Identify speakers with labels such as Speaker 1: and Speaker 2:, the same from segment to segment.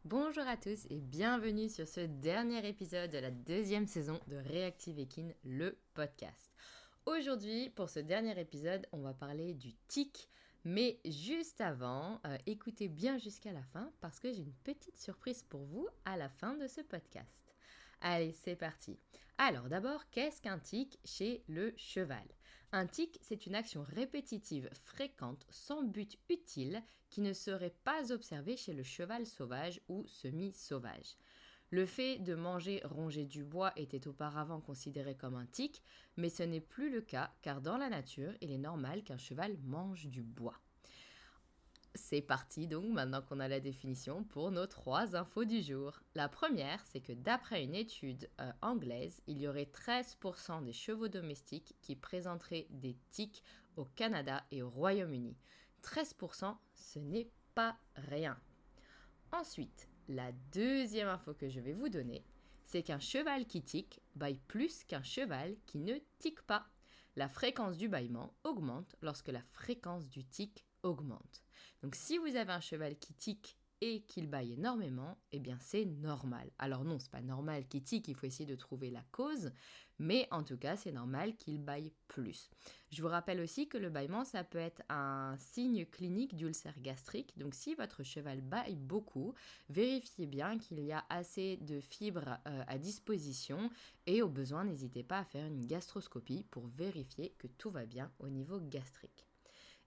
Speaker 1: Bonjour à tous et bienvenue sur ce dernier épisode de la deuxième saison de Reactive Equine, le podcast. Aujourd'hui, pour ce dernier épisode, on va parler du tic, mais juste avant, écoutez bien jusqu'à la fin parce que j'ai une petite surprise pour vous à la fin de ce podcast. Allez, c'est parti. Alors d'abord, qu'est-ce qu'un tic chez le cheval ? Un tic, c'est une action répétitive, fréquente, sans but utile, qui ne serait pas observée chez le cheval sauvage ou semi-sauvage. Le fait de manger, ronger du bois était auparavant considéré comme un tic, mais ce n'est plus le cas car dans la nature, il est normal qu'un cheval mange du bois. C'est parti donc, maintenant qu'on a la définition, pour nos 3 infos du jour. La première, c'est que d'après une étude anglaise, il y aurait 13% des chevaux domestiques qui présenteraient des tics au Canada et au Royaume-Uni. 13%, ce n'est pas rien. Ensuite, la deuxième info que je vais vous donner, c'est qu'un cheval qui tique bâille plus qu'un cheval qui ne tique pas. La fréquence du bâillement augmente lorsque la fréquence du tic augmente. Donc si vous avez un cheval qui tique et qu'il bâille énormément, eh bien c'est normal. Alors non, c'est pas normal qu'il tique, il faut essayer de trouver la cause, mais en tout cas c'est normal qu'il bâille plus. Je vous rappelle aussi que le bâillement, ça peut être un signe clinique d'ulcère gastrique, donc si votre cheval bâille beaucoup, vérifiez bien qu'il y a assez de fibres à disposition et au besoin, n'hésitez pas à faire une gastroscopie pour vérifier que tout va bien au niveau gastrique.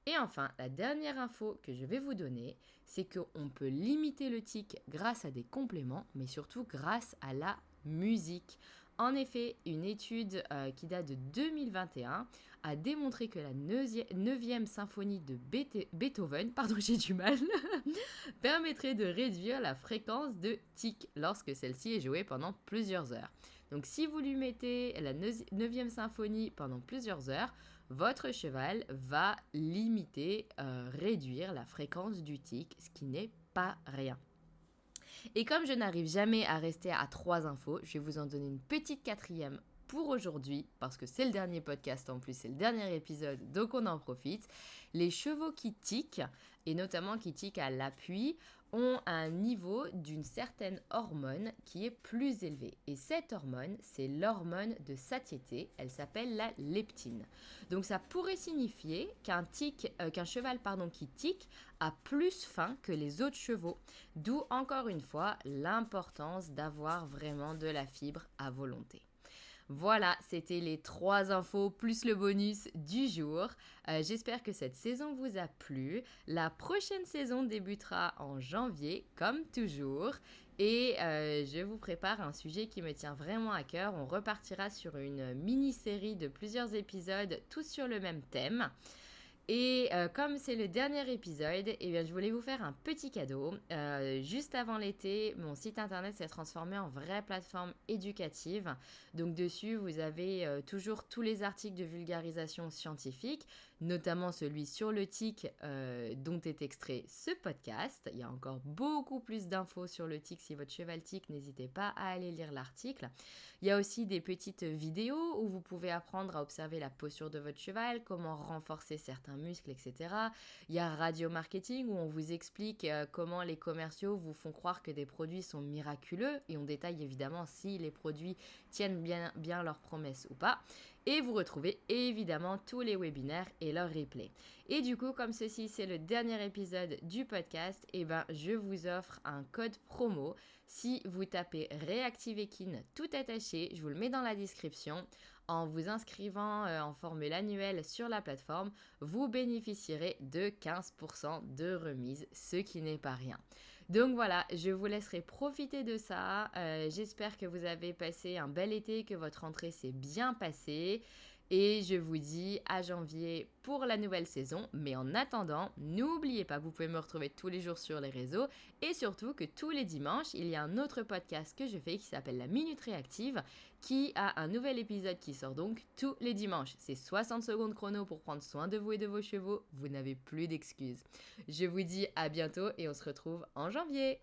Speaker 1: Et enfin, la dernière info que je vais vous donner, c'est qu'on peut limiter le tic grâce à des compléments, mais surtout grâce à la musique. En effet, une étude qui date de 2021 a démontré que la 9e symphonie de Beethoven, pardon j'ai du mal, permettrait de réduire la fréquence de tic lorsque celle-ci est jouée pendant plusieurs heures. Donc si vous lui mettez la 9e symphonie pendant plusieurs heures, votre cheval va limiter, réduire la fréquence du tic, ce qui n'est pas rien. Et comme je n'arrive jamais à rester à 3 infos, je vais vous en donner une petite 4e pour aujourd'hui, parce que c'est le dernier podcast en plus, c'est le dernier épisode, donc on en profite. Les chevaux qui tiquent, et notamment qui tiquent à l'appui, ont un niveau d'une certaine hormone qui est plus élevé. Et cette hormone, c'est l'hormone de satiété, elle s'appelle la leptine. Donc ça pourrait signifier qu'un cheval qui tique a plus faim que les autres chevaux, d'où encore une fois l'importance d'avoir vraiment de la fibre à volonté. Voilà, c'était les 3 infos plus le bonus du jour. J'espère que cette saison vous a plu. La prochaine saison débutera en janvier, comme toujours. Et je vous prépare un sujet qui me tient vraiment à cœur. On repartira sur une mini-série de plusieurs épisodes, tous sur le même thème. Et comme c'est le dernier épisode, eh bien, je voulais vous faire un petit cadeau. Juste avant l'été, mon site internet s'est transformé en vraie plateforme éducative. Donc dessus, vous avez toujours tous les articles de vulgarisation scientifique, notamment celui sur le tic dont est extrait ce podcast. Il y a encore beaucoup plus d'infos sur le tic. Si votre cheval tic, n'hésitez pas à aller lire l'article. Il y a aussi des petites vidéos où vous pouvez apprendre à observer la posture de votre cheval, comment renforcer certains muscles, etc. Il y a Radio Marketing où on vous explique comment les commerciaux vous font croire que des produits sont miraculeux et on détaille évidemment si les produits tiennent bien leurs promesses ou pas. Et vous retrouvez évidemment tous les webinaires et leurs replays. Et du coup, comme ceci c'est le dernier épisode du podcast, eh ben, je vous offre un code promo. Si vous tapez Reactive Equine tout attaché, je vous le mets dans la description. En vous inscrivant en formule annuelle sur la plateforme, vous bénéficierez de 15% de remise, ce qui n'est pas rien. Donc voilà, je vous laisserai profiter de ça. J'espère que vous avez passé un bel été, que votre rentrée s'est bien passée. Et je vous dis à janvier pour la nouvelle saison. Mais en attendant, n'oubliez pas que vous pouvez me retrouver tous les jours sur les réseaux. Et surtout que tous les dimanches, il y a un autre podcast que je fais qui s'appelle La Minute Réactive, qui a un nouvel épisode qui sort donc tous les dimanches. C'est 60 secondes chrono pour prendre soin de vous et de vos chevaux. Vous n'avez plus d'excuses. Je vous dis à bientôt et on se retrouve en janvier.